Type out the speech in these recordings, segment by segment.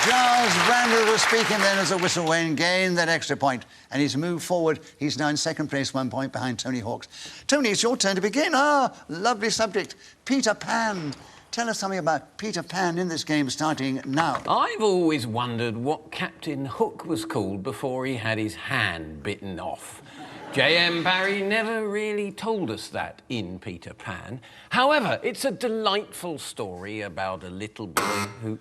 Gyles Brandreth was speaking then as a whistle Wayne gained that extra point, and he's moved forward. He's now in second place, 1 point behind Tony Hawks. Tony, it's your turn to begin. Ah, lovely subject. Peter Pan. Tell us something about Peter Pan in this game starting now. I've always wondered what Captain Hook was called before he had his hand bitten off. J.M. Barrie never really told us that in Peter Pan. However, it's a delightful story about a little boy who...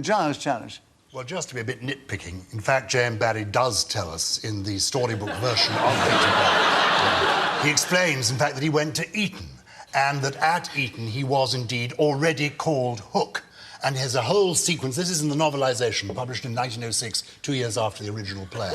Gyles challenge. Well, just to be a bit nitpicking, in fact, J.M. Barrie does tell us in the storybook version of Peter Pan. He explains, in fact, that he went to Eton, and that at Eton he was indeed already called Hook. And he has a whole sequence. This is in the novelisation, published in 1906, 2 years after the original play.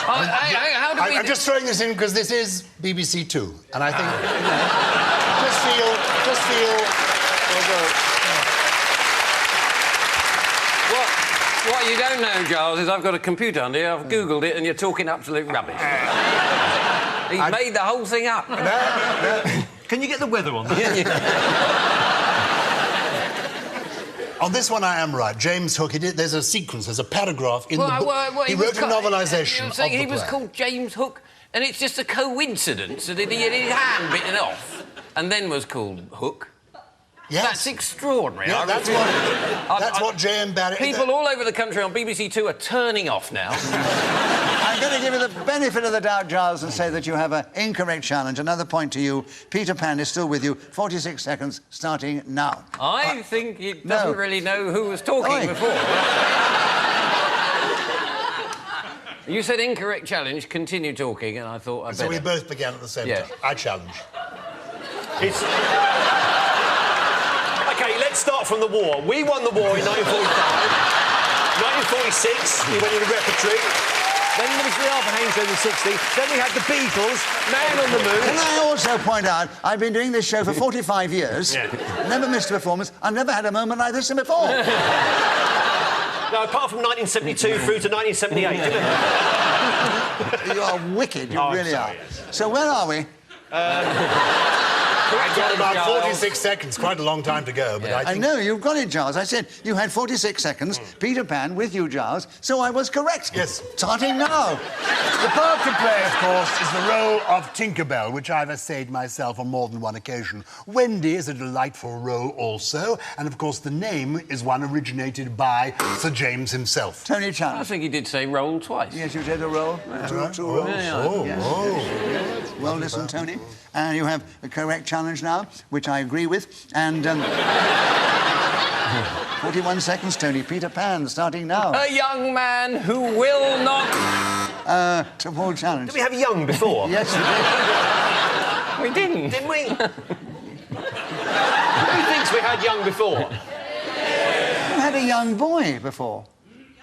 I'm just throwing this in because this is BBC Two, and I think just feel. What you don't know, Gyles, is I've got a computer under here. I've googled it, and you're talking absolute rubbish. He's made the whole thing up. No. Can you get the weather on? On this one, I am right. James Hook. There's a sequence. There's a paragraph in the book. He wrote a novelisation of the play. He was called James Hook, and it's just a coincidence that he had his hand bitten off, and then was called Hook. Yes. That's extraordinary. Yeah, that's what J.M. Barrie... People all over the country on BBC Two are turning off now. I'm going to give you the benefit of the doubt, Gyles, and say that you have an incorrect challenge. Another point to you. Peter Pan is still with you. 46 seconds, starting now. I think he doesn't really know who was talking before. You said incorrect challenge, continue talking, and I thought I'd better. So we both began at the same time. I challenge. It's... OK, let's start from the war. We won the war in 1945. 1946, we went into repertory. Then there was the Arthur Haynes in the 60s. Then we had the Beatles, Man on the Moon. Can I also point out, I've been doing this show for 45 years, never missed a performance, I've never had a moment like this before. No, apart from 1972 through to 1978, You are wicked, you really are. Yes. So where are we? I've got about 46 seconds, quite a long time to go, but I think... I know, you've got it, Gyles. I said you had 46 seconds, Peter Pan with you, Gyles, so I was correct. Yes. Starting now. The part to play, of course, is the role of Tinkerbell, which I've essayed myself on more than one occasion. Wendy is a delightful role also, and, of course, the name is one originated by Sir James himself. Tony Chan. I think he did say roll twice. Yes, you did a roll. Two rolls. Yes. Well listened, Tony. And you have a correct challenge now, which I agree with. And 41 seconds, Tony. Peter Pan, starting now. A young man who will not... To full challenge. Did we have young before? Yes, you We did. didn't. Didn't we? Who thinks we had young before? You had a young boy before.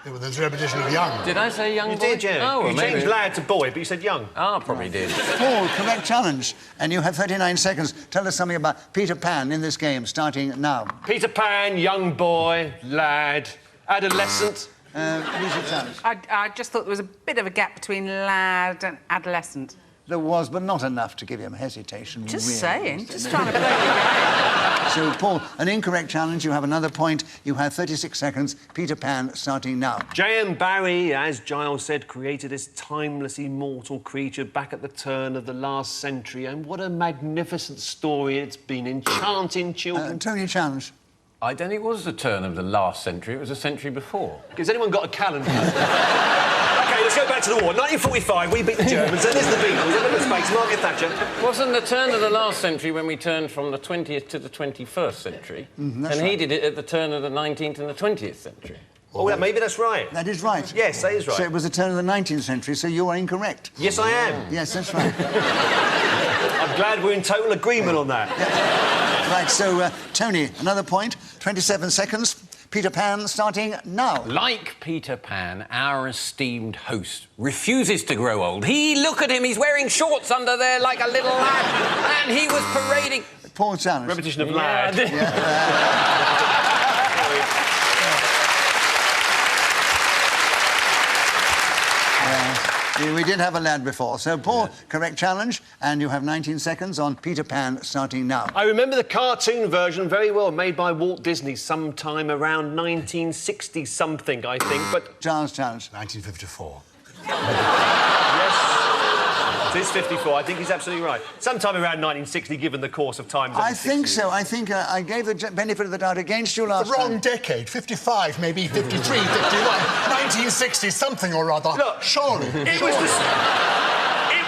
Yeah, well, there's a repetition of young. Did I say young boy? You did, yeah. Oh, well, you changed lad to boy, but you said young. Ah, probably did. Paul, correct challenge. And you have 39 seconds. Tell us something about Peter Pan in this game, starting now. Peter Pan, young boy, lad, adolescent. Lisa challenge. I just thought there was a bit of a gap between lad and adolescent. There was, but not enough to give him hesitation. Just really. saying, just trying to play the game. So, Paul, an incorrect challenge. You have another point. You have 36 seconds. Peter Pan, starting now. J.M. Barrie, as Gyles said, created this timeless, immortal creature back at the turn of the last century, and what a magnificent story it's been, enchanting children. Tony challenge. I don't think it was the turn of the last century, it was a century before. Has anyone got a calendar? OK, let's go back to the war. 1945, we beat the Germans, then there's the Beatles, then there's space, Margaret Thatcher. Wasn't the turn of the last century when we turned from the 20th to the 21st century? And he did it at the turn of the 19th and the 20th century. Oh, maybe that's right. That is right. Yes, that is right. So it was the turn of the 19th century, so you are incorrect. Yes, I am. Yes, that's right. I'm glad we're in total agreement on that. Right, so, Tony, another point. 27 seconds. Peter Pan, starting now. Like Peter Pan, our esteemed host refuses to grow old. Look at him, he's wearing shorts under there like a little lad, and he was parading... Paul challenge. Repetition of lad. We did have a lad before. So, Paul, correct challenge, and you have 19 seconds on Peter Pan starting now. I remember the cartoon version very well, made by Walt Disney sometime around 1960-something, I think, but... Gyles challenge. 1954. Yes, it is 54. I think he's absolutely right. Sometime around 1960, given the course of time. I think so. I think I gave the benefit of the doubt against you last The wrong time. decade. 55, maybe 53, 51. 1960 something or other. Look, surely. It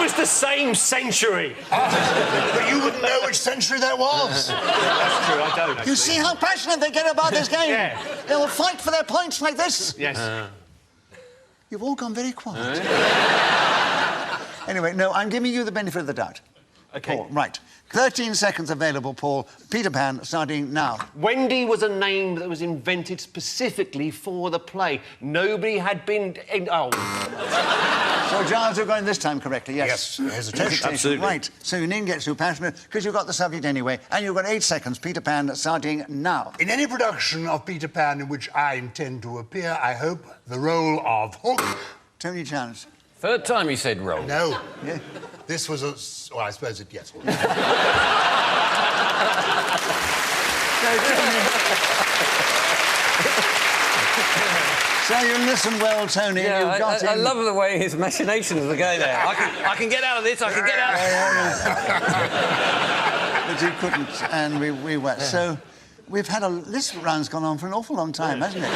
was the same century. But you wouldn't know which century that was. That's true, I don't, actually. You see how passionate they get about this game? Yeah. They will fight for their points like this. Yes. You've all gone very quiet. Anyway, no, I'm giving you the benefit of the doubt. OK. Paul, right. 13 seconds available, Paul. Peter Pan, starting now. Wendy was a name that was invented specifically for the play. Nobody had been... So, Gyles, you're going this time correctly, yes? Yes, hesitation. Absolutely. Right, so you needn't get too passionate, because you've got the subject anyway, and you've got 8 seconds. Peter Pan, starting now. In any production of Peter Pan in which I intend to appear, I hope the role of Hook... Tony challenge. Third time he said roll. No. Yeah. This was a... Well, I suppose it... Yes. So you listen well, Tony. Yeah, You've got I him. love the way his machinations are going there. I can get out of this, I can get out of But you couldn't, and we were. So we've had this round's gone on for an awful long time, hasn't it?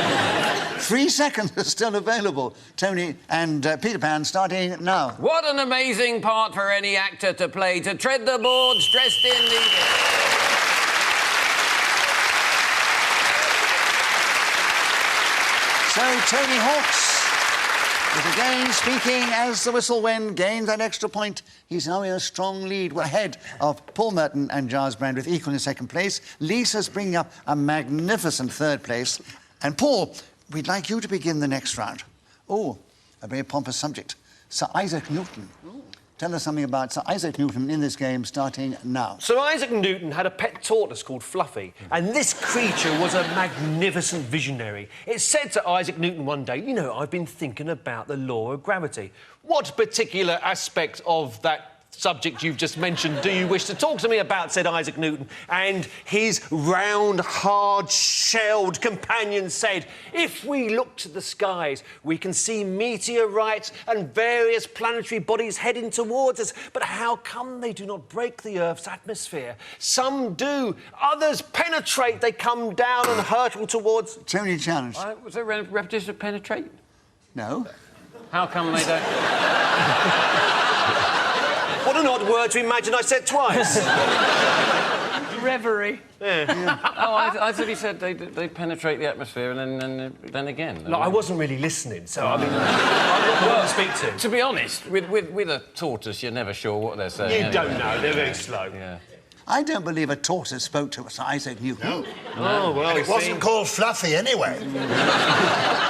3 seconds are still available. Tony and Peter Pan starting now. What an amazing part for any actor to play, to tread the boards dressed in the... So Tony Hawks is again speaking as the whistle when gained that extra point. He's now in a strong lead. We're ahead of Paul Merton and Gyles Brandreth, equal in second place. Lisa's bringing up a magnificent third place. And Paul, we'd like you to begin the next round. Oh, a very pompous subject. Sir Isaac Newton. Tell us something about Sir Isaac Newton in this game, starting now. Sir Isaac Newton had a pet tortoise called Fluffy, and this creature was a magnificent visionary. It said to Isaac Newton one day, you know, I've been thinking about the law of gravity. What particular aspect of that subject you've just mentioned do you wish to talk to me about, said Isaac Newton. And his round, hard-shelled companion said, if we look to the skies, we can see meteorites and various planetary bodies heading towards us. But how come they do not break the Earth's atmosphere? Some do. Others penetrate. They come down and hurtle towards... Tony challenge. Was there a repetition of penetrate? No. How come they don't... What an odd word to imagine I said twice. Reverie. Oh, I thought he said they penetrate the atmosphere and then again. Look, I wasn't really listening, so I mean, I'm not one to speak to. To be honest, with a tortoise, you're never sure what they're saying. You don't know, they're very slow. Yeah. I don't believe a tortoise spoke to Sir Isaac Newton. No. Oh, well, And it wasn't called Fluffy anyway.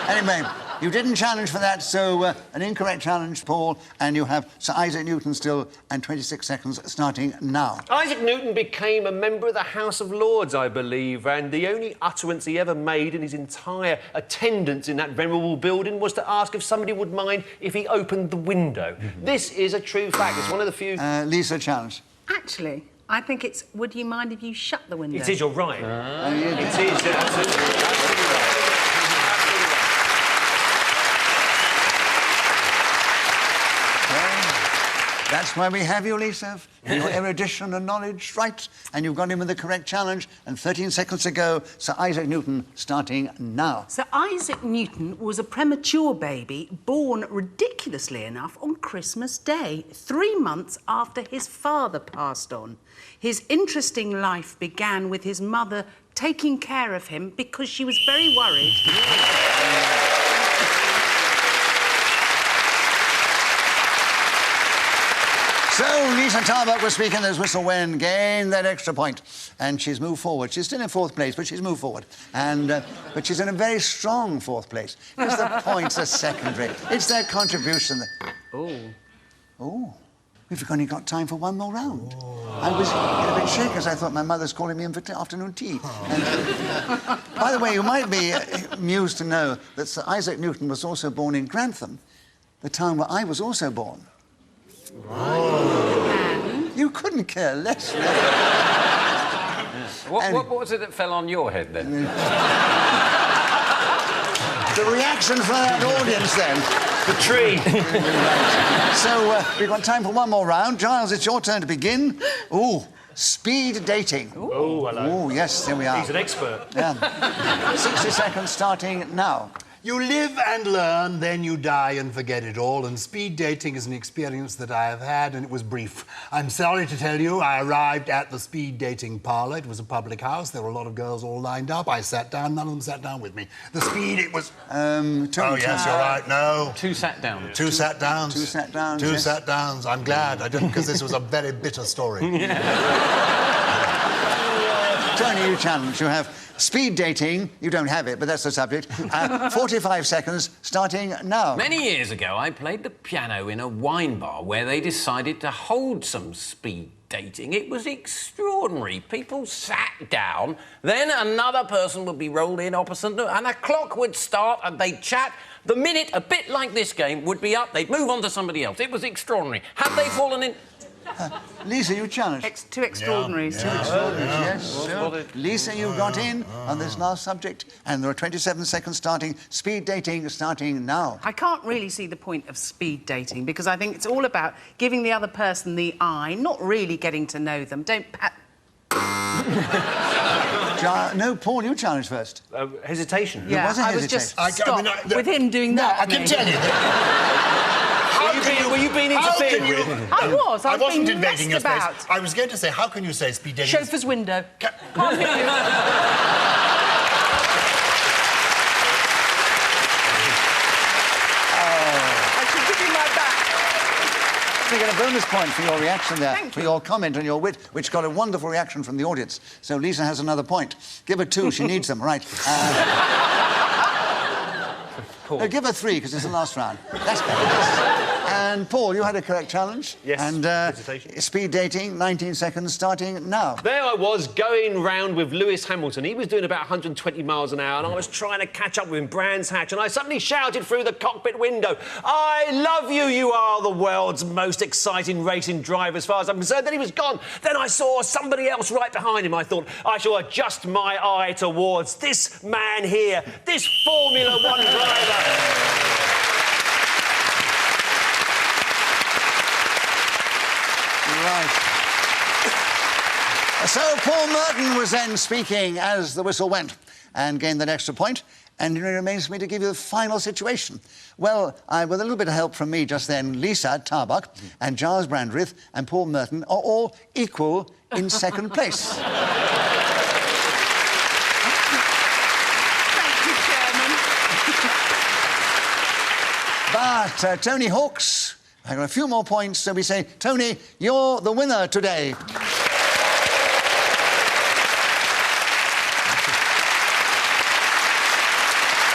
Anyway, you didn't challenge for that, so an incorrect challenge, Paul, and you have Sir Isaac Newton still, and 26 seconds starting now. Isaac Newton became a member of the House of Lords, I believe, and the only utterance he ever made in his entire attendance in that venerable building was to ask if somebody would mind if he opened the window. This is a true fact. It's one of the few... Lisa challenge. Actually, I think it's, would you mind if you shut the window? It is, you're right. It is, absolutely. Absolutely right. That's why we have you, Lisa. Your erudition and knowledge, right? And you've got him with the correct challenge. And 13 seconds ago, Sir Isaac Newton starting now. Sir Isaac Newton was a premature baby born, ridiculously enough, on Christmas Day, 3 months after his father passed on. His interesting life began with his mother taking care of him because she was very worried. So, Lisa Tarbuck was speaking. There's whistle when gained that extra point. And she's moved forward. She's still in fourth place, but she's moved forward. And, but she's in a very strong fourth place. Because the points are secondary. It's their contribution that... Oh. We've only got time for one more round. I was a bit shaken as I thought my mother's calling me in for afternoon tea. And, by the way, you might be amused to know that Sir Isaac Newton was also born in Grantham. the town where I was also born. And You couldn't care less. What was it that fell on your head then? The reaction from that audience then. The tree. So we've got time for one more round. Gyles, it's your turn to begin. Ooh, speed dating. Oh, hello. Oh, yes, here we are. He's an expert. Yeah. 60 seconds starting now. You live and learn, then you die and forget it all. And speed dating is an experience that I have had, and it was brief. I'm sorry to tell you, I arrived at the speed dating parlour. It was a public house. There were a lot of girls all lined up. I sat down. None of them sat down with me. The speed, it was... Tony. Oh, yes, you're right. No. Two sat down. Two sat downs. Two sat downs, Two yes. sat downs. I'm glad I didn't, because this was a very bitter story. Tony, you challenge. You have speed dating. You don't have it, but that's the subject. 45 seconds starting now. Many years ago, I played the piano in a wine bar where they decided to hold some speed dating. It was extraordinary. People sat down, then another person would be rolled in opposite them, and a clock would start, and they'd chat. The minute, a bit like this game, would be up, they'd move on to somebody else. It was extraordinary. Had they fallen in... Lisa, you challenge. two extraordinaries. Two extraordinaries, yes. So, Lisa, you got in on this last subject, and there are 27 seconds starting. Speed dating starting now. I can't really see the point of speed dating because I think it's all about giving the other person the eye, not really getting to know them. Don't pat... No, Paul, you challenge first. Hesitation. Yeah, was a I was just hesitation. stopped with him doing that. I can tell you that. Were you being interfered with? I was. I I've wasn't been invading your messed space. about. I was going to say, how can you say speed dating? Chauffeur's window. Can't hear you. I should give you my back. You get a bonus point for your reaction there, Thank for you. your comment and your wit, which got a wonderful reaction from the audience. So Lisa has another point. Give her 2, she needs them, right. Give her 3, because it's the last round. That's better. And Paul, you had a correct challenge. Yes, And hesitation. speed dating, 19 seconds starting now. There I was, going round with Lewis Hamilton. He was doing about 120 miles an hour, and I was trying to catch up with him, Brands Hatch, and I suddenly shouted through the cockpit window, "I love you, you are the world's most exciting racing driver as far as I'm concerned." Then he was gone. Then I saw somebody else right behind him. I thought, I shall adjust my eye towards this man here, this Formula One driver. Right. So Paul Merton was then speaking as the whistle went and gained that extra point. And it remains for me to give you the final situation. Well, with a little bit of help from me just then, Liza, Tarbuck, and Gyles, Brandreth, and Paul Merton are all equal in second place. Thank you, Chairman. But Tony Hawks, I got a few more points, so we say, Tony, you're the winner today.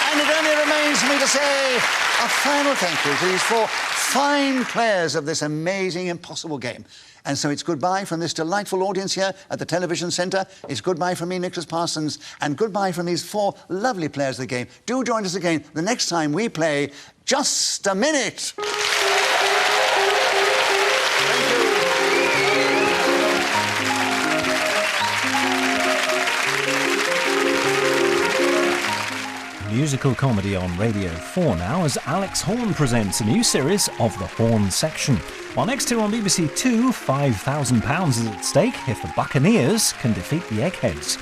And it only remains for me to say a final thank you to these 4 fine players of this amazing, impossible game. And so it's goodbye from this delightful audience here at the television centre. It's goodbye from me, Nicholas Parsons, and goodbye from these 4 lovely players of the game. Do join us again the next time we play Just a Minute. Musical comedy on Radio 4 now as Alex Horne presents a new series of The Horne Section. While next to on BBC 2, £5,000 is at stake if the Buccaneers can defeat the Eggheads.